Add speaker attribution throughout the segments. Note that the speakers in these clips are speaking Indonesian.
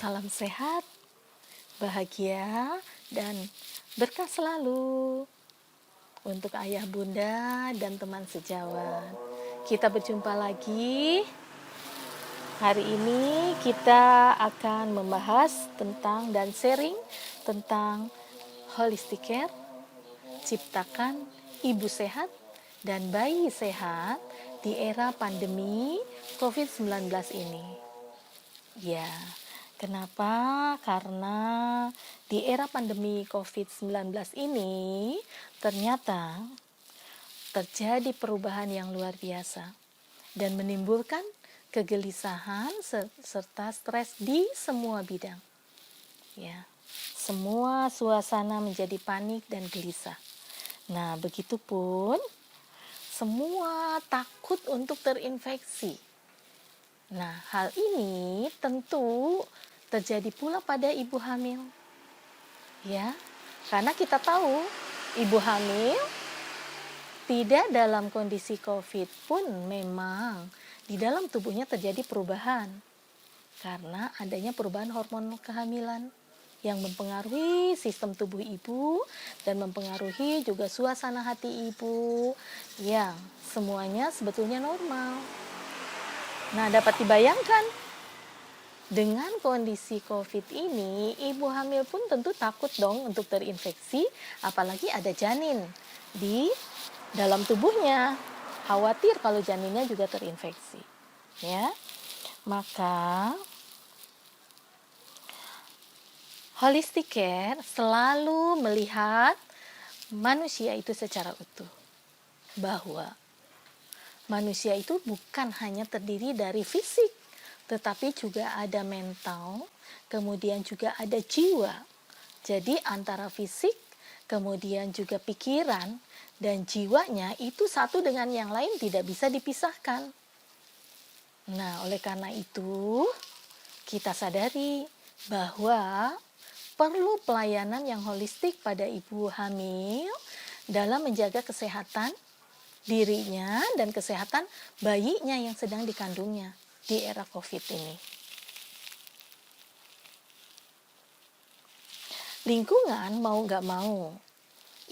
Speaker 1: Salam sehat, bahagia, dan berkah selalu untuk ayah bunda dan teman sejawat. Kita berjumpa lagi. Hari ini kita akan membahas tentang dan sharing tentang holistic care, ciptakan ibu sehat dan bayi sehat di era pandemi COVID-19 ini. Ya, kenapa? Karena di era pandemi COVID-19 ini ternyata terjadi perubahan yang luar biasa dan menimbulkan kegelisahan serta stres di semua bidang. Ya, semua suasana menjadi panik dan gelisah. Nah, begitupun semua takut untuk terinfeksi. Nah, hal ini tentu terjadi pula pada ibu hamil. Ya, karena kita tahu ibu hamil tidak dalam kondisi COVID pun memang di dalam tubuhnya terjadi perubahan. Karena adanya perubahan hormon kehamilan yang mempengaruhi sistem tubuh ibu dan mempengaruhi juga suasana hati ibu yang semuanya sebetulnya normal. Nah, dapat dibayangkan dengan kondisi COVID ini, ibu hamil pun tentu takut dong untuk terinfeksi, apalagi ada janin di dalam tubuhnya. Khawatir kalau janinnya juga terinfeksi. Ya. Maka holistic care selalu melihat manusia itu secara utuh. Bahwa manusia itu bukan hanya terdiri dari fisik, tetapi juga ada mental, kemudian juga ada jiwa. Jadi antara fisik, kemudian juga pikiran, dan jiwanya itu satu dengan yang lain tidak bisa dipisahkan. Nah, oleh karena itu, kita sadari bahwa perlu pelayanan yang holistik pada ibu hamil dalam menjaga kesehatan dirinya dan kesehatan bayinya yang sedang dikandungnya di era COVID ini. Lingkungan mau nggak mau,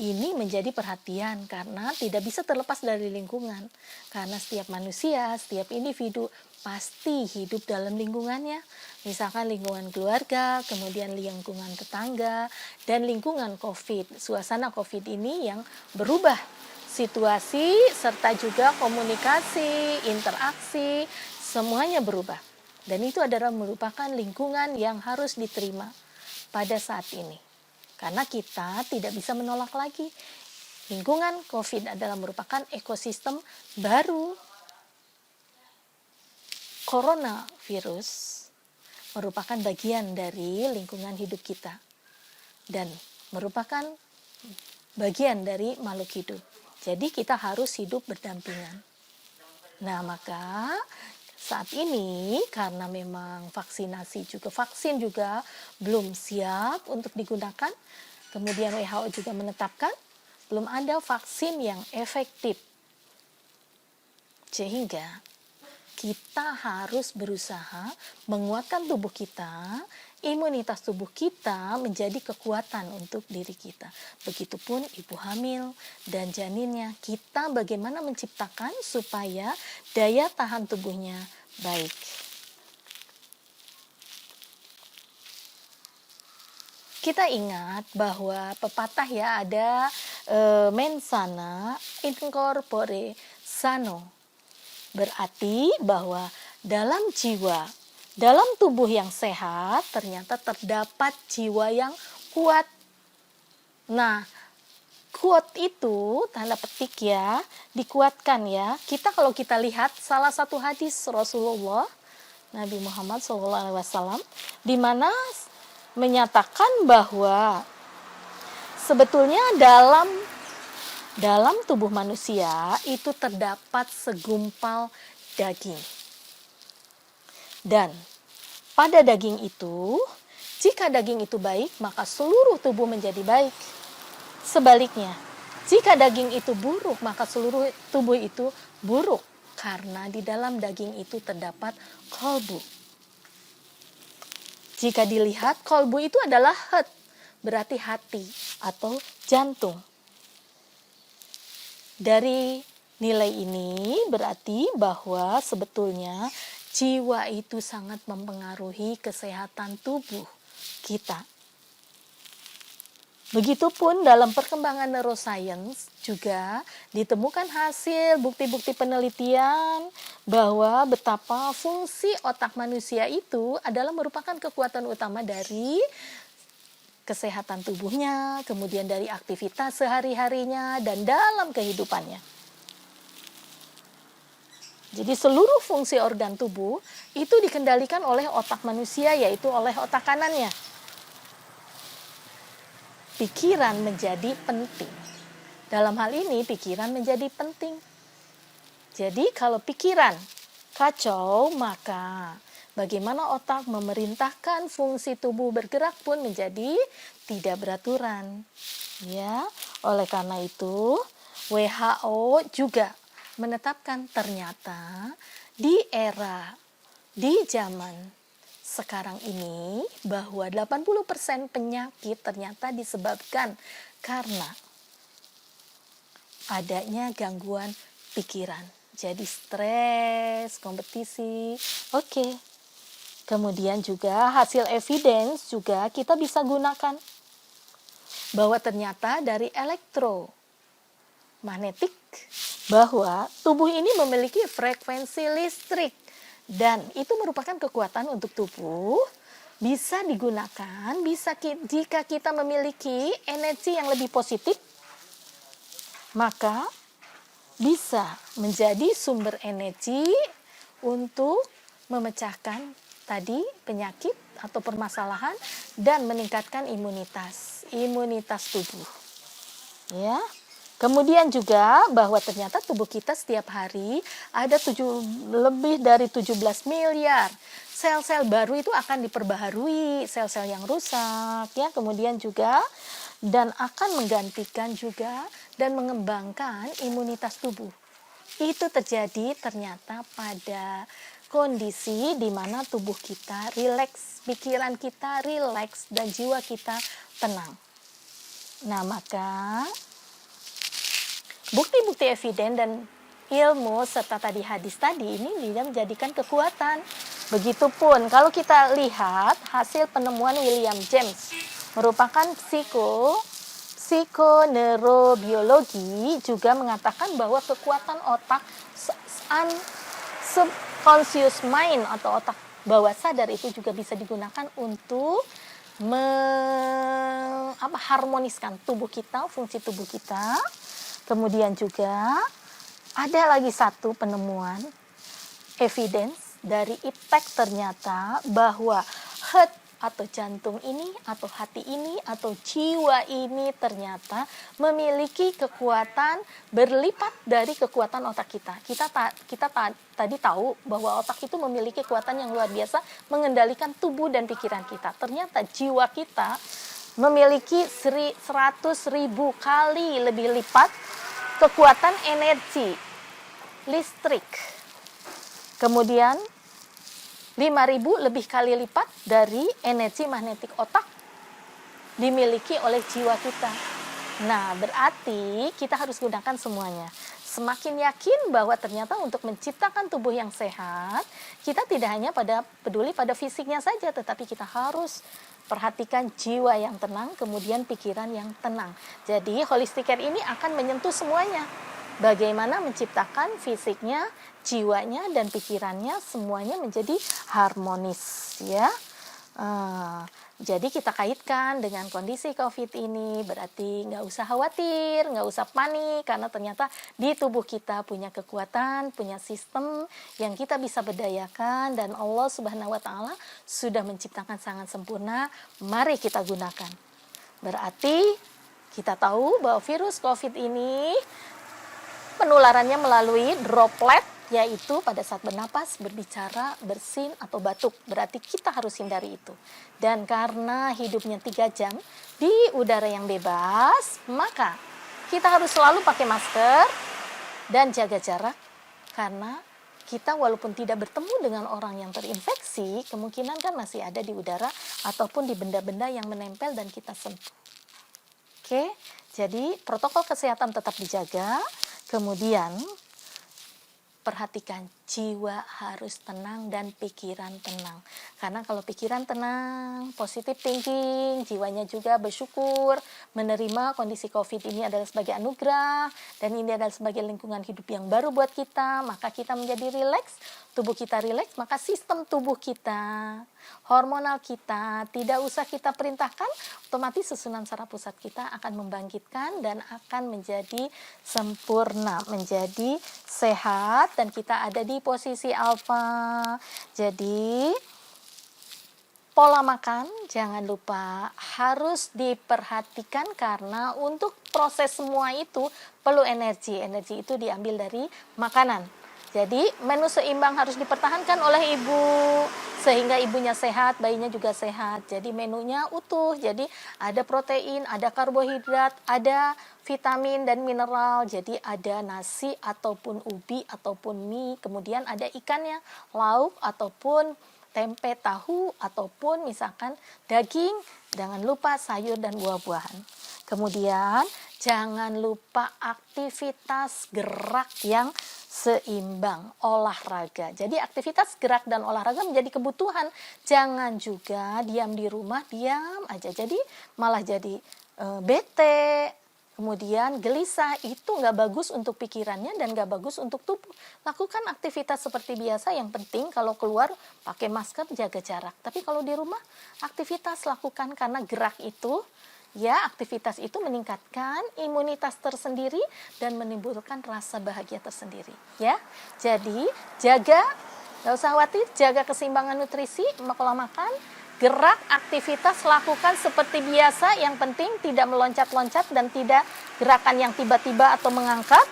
Speaker 1: ini menjadi perhatian karena tidak bisa terlepas dari lingkungan. Karena setiap manusia, setiap individu pasti hidup dalam lingkungannya. Misalkan lingkungan keluarga, kemudian lingkungan tetangga, dan lingkungan COVID. Suasana COVID ini yang berubah situasi serta juga komunikasi, interaksi, semuanya berubah. Dan itu adalah merupakan lingkungan yang harus diterima pada saat ini. Karena kita tidak bisa menolak lagi. Lingkungan COVID adalah merupakan ekosistem baru. Coronavirus merupakan bagian dari lingkungan hidup kita. Dan merupakan bagian dari makhluk hidup. Jadi kita harus hidup berdampingan. Nah, maka saat ini karena memang vaksin juga belum siap untuk digunakan. Kemudian WHO juga menetapkan belum ada vaksin yang efektif. Sehingga kita harus berusaha menguatkan tubuh kita, imunitas tubuh kita menjadi kekuatan untuk diri kita. Begitupun ibu hamil dan janinnya, kita bagaimana menciptakan supaya daya tahan tubuhnya baik. Kita ingat bahwa pepatah ya ada mens sana in corpore sano. Berarti bahwa dalam jiwa, dalam tubuh yang sehat ternyata terdapat jiwa yang kuat. Nah, kuat itu tanda petik ya, dikuatkan ya. Kalau kita lihat salah satu hadis Rasulullah Nabi Muhammad SAW di mana menyatakan bahwa sebetulnya dalam tubuh manusia itu terdapat segumpal daging. Dan pada daging itu, jika daging itu baik, maka seluruh tubuh menjadi baik. Sebaliknya, jika daging itu buruk, maka seluruh tubuh itu buruk. Karena di dalam daging itu terdapat kolbu. Jika dilihat, kolbu itu adalah heart, berarti hati atau jantung. Dari nilai ini berarti bahwa sebetulnya jiwa itu sangat mempengaruhi kesehatan tubuh kita. Begitupun dalam perkembangan neuroscience juga ditemukan hasil bukti-bukti penelitian bahwa betapa fungsi otak manusia itu adalah merupakan kekuatan utama dari kesehatan tubuhnya, kemudian dari aktivitas sehari-harinya dan dalam kehidupannya. Jadi seluruh fungsi organ tubuh itu dikendalikan oleh otak manusia, yaitu oleh otak kanannya. Pikiran menjadi penting. Dalam hal ini pikiran menjadi penting. Jadi kalau pikiran kacau, maka bagaimana otak memerintahkan fungsi tubuh bergerak pun menjadi tidak beraturan. Ya, oleh karena itu WHO juga menetapkan ternyata di zaman sekarang ini bahwa 80% penyakit ternyata disebabkan karena adanya gangguan pikiran. Jadi stres, kompetisi. Oke. Kemudian juga hasil evidence juga kita bisa gunakan bahwa ternyata dari elektromagnetik bahwa tubuh ini memiliki frekuensi listrik. Dan itu merupakan kekuatan untuk tubuh, bisa digunakan, jika kita memiliki energi yang lebih positif, maka bisa menjadi sumber energi untuk memecahkan tadi penyakit atau permasalahan dan meningkatkan imunitas tubuh. Ya. Kemudian juga bahwa ternyata tubuh kita setiap hari ada lebih dari 17 miliar sel-sel baru itu akan diperbaharui, sel-sel yang rusak ya, kemudian juga dan akan menggantikan juga dan mengembangkan imunitas tubuh. Itu terjadi ternyata pada kondisi di mana tubuh kita rileks, pikiran kita rileks dan jiwa kita tenang. Nah, maka bukti-bukti eviden dan ilmu serta tadi hadis tadi ini tidak menjadikan kekuatan. Begitupun kalau kita lihat hasil penemuan William James merupakan psikoneurobiologi juga mengatakan bahwa kekuatan otak subconscious mind atau otak bawah sadar itu juga bisa digunakan untuk harmoniskan tubuh kita, fungsi tubuh kita. Kemudian juga ada lagi satu penemuan evidence dari IPTEK ternyata bahwa heart atau jantung ini atau hati ini atau jiwa ini ternyata memiliki kekuatan berlipat dari kekuatan otak kita. Kita tadi tahu bahwa otak itu memiliki kekuatan yang luar biasa mengendalikan tubuh dan pikiran kita. Ternyata jiwa kita memiliki 100.000 kali lebih lipat kekuatan energi listrik. Kemudian 5.000 lebih kali lipat dari energi magnetik otak dimiliki oleh jiwa kita. Nah, berarti kita harus gunakan semuanya. Semakin yakin bahwa ternyata untuk menciptakan tubuh yang sehat, kita tidak hanya peduli pada fisiknya saja, tetapi kita harus perhatikan jiwa yang tenang, kemudian pikiran yang tenang. Jadi holistic care ini akan menyentuh semuanya. Bagaimana menciptakan fisiknya, jiwanya, dan pikirannya semuanya menjadi harmonis, ya. Jadi kita kaitkan dengan kondisi COVID ini, berarti nggak usah khawatir, nggak usah panik, karena ternyata di tubuh kita punya kekuatan, punya sistem yang kita bisa berdayakan, dan Allah Subhanahu wa Ta'ala sudah menciptakan sangat sempurna. Mari kita gunakan. Berarti kita tahu bahwa virus COVID ini penularannya melalui droplet, yaitu pada saat bernapas, berbicara, bersin, atau batuk. Berarti kita harus hindari itu. Dan karena hidupnya 3 jam di udara yang bebas, maka kita harus selalu pakai masker dan jaga jarak, karena kita walaupun tidak bertemu dengan orang yang terinfeksi, kemungkinan kan masih ada di udara ataupun di benda-benda yang menempel dan kita sentuh. Oke, jadi protokol kesehatan tetap dijaga, kemudian perhatikan jiwa harus tenang dan pikiran tenang. Karena kalau pikiran tenang, positive thinking, jiwanya juga bersyukur, menerima kondisi COVID ini adalah sebagai anugerah, dan ini adalah sebagai lingkungan hidup yang baru buat kita, maka kita menjadi rileks, tubuh kita rileks, maka sistem tubuh kita, hormonal kita, tidak usah kita perintahkan, otomatis susunan saraf pusat kita akan membangkitkan dan akan menjadi sempurna, menjadi sehat, dan kita ada di posisi alfa. Jadi pola makan jangan lupa harus diperhatikan, karena untuk proses semua itu perlu energi. Energi itu diambil dari makanan. Jadi menu seimbang harus dipertahankan oleh ibu sehingga ibunya sehat, bayinya juga sehat. Jadi menunya utuh. Jadi ada protein, ada karbohidrat, ada vitamin dan mineral. Jadi ada nasi ataupun ubi ataupun mie, kemudian ada ikannya, lauk ataupun tempe, tahu, ataupun misalkan daging. Jangan lupa sayur dan buah-buahan. Kemudian jangan lupa aktivitas gerak yang seimbang, olahraga. Jadi aktivitas gerak dan olahraga menjadi kebutuhan. Jangan juga diam di rumah, diam aja. Jadi malah jadi bete, kemudian gelisah. Itu nggak bagus untuk pikirannya dan nggak bagus untuk tubuh. Lakukan aktivitas seperti biasa. Yang penting kalau keluar pakai masker, jaga jarak. Tapi kalau di rumah aktivitas lakukan, karena gerak itu, ya, aktivitas itu meningkatkan imunitas tersendiri dan menimbulkan rasa bahagia tersendiri, ya. Jadi jaga, nggak usah khawatir, jaga keseimbangan nutrisi, pola makan, gerak, aktivitas lakukan seperti biasa. Yang penting tidak meloncat-loncat dan tidak gerakan yang tiba-tiba atau mengangkat.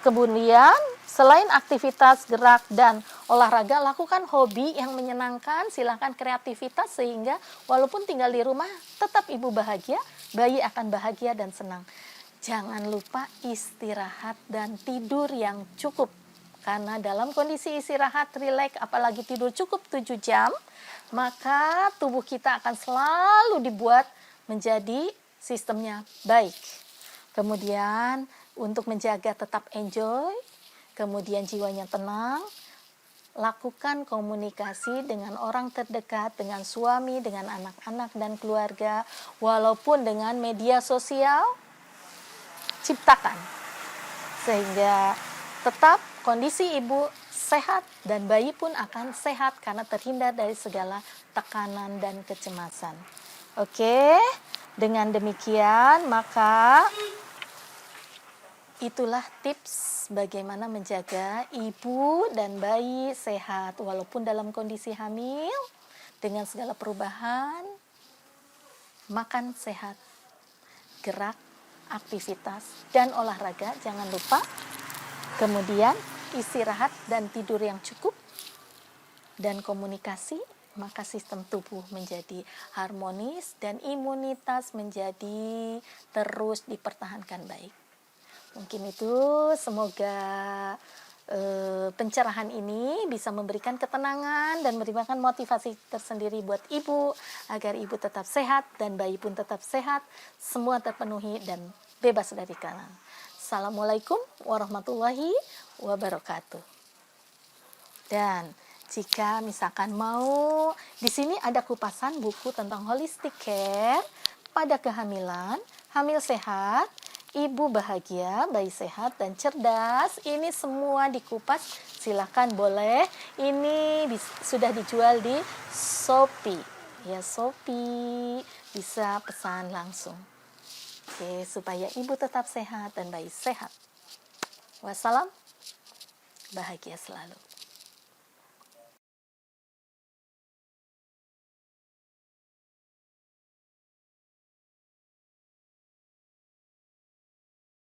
Speaker 1: Kemudian selain aktivitas gerak dan olahraga, lakukan hobi yang menyenangkan, silakan kreativitas, sehingga walaupun tinggal di rumah tetap ibu bahagia, bayi akan bahagia dan senang. Jangan lupa istirahat dan tidur yang cukup. Karena dalam kondisi istirahat, rileks, apalagi tidur cukup 7 jam, maka tubuh kita akan selalu dibuat menjadi sistemnya baik. Kemudian untuk menjaga tetap enjoy, kemudian jiwanya tenang, lakukan komunikasi dengan orang terdekat, dengan suami, dengan anak-anak dan keluarga, walaupun dengan media sosial, ciptakan. Sehingga tetap kondisi ibu sehat dan bayi pun akan sehat karena terhindar dari segala tekanan dan kecemasan. Oke, dengan demikian maka itulah tips bagaimana menjaga ibu dan bayi sehat walaupun dalam kondisi hamil, dengan segala perubahan. Makan sehat, gerak, aktivitas, dan olahraga jangan lupa. Kemudian istirahat dan tidur yang cukup, dan komunikasi, maka sistem tubuh menjadi harmonis dan imunitas menjadi terus dipertahankan baik. Mungkin itu, semoga pencerahan ini bisa memberikan ketenangan dan memberikan motivasi tersendiri buat ibu, agar ibu tetap sehat dan bayi pun tetap sehat, semua terpenuhi dan bebas dari kelainan. Assalamualaikum warahmatullahi wabarakatuh. Dan jika misalkan mau, di sini ada kupasan buku tentang holistic care pada kehamilan, hamil sehat, ibu bahagia, bayi sehat dan cerdas. Ini semua dikupas, silakan boleh. Ini sudah dijual di Shopee. Ya, Shopee, bisa pesan langsung. Oke, supaya ibu tetap sehat dan bayi sehat. Wassalam, bahagia selalu.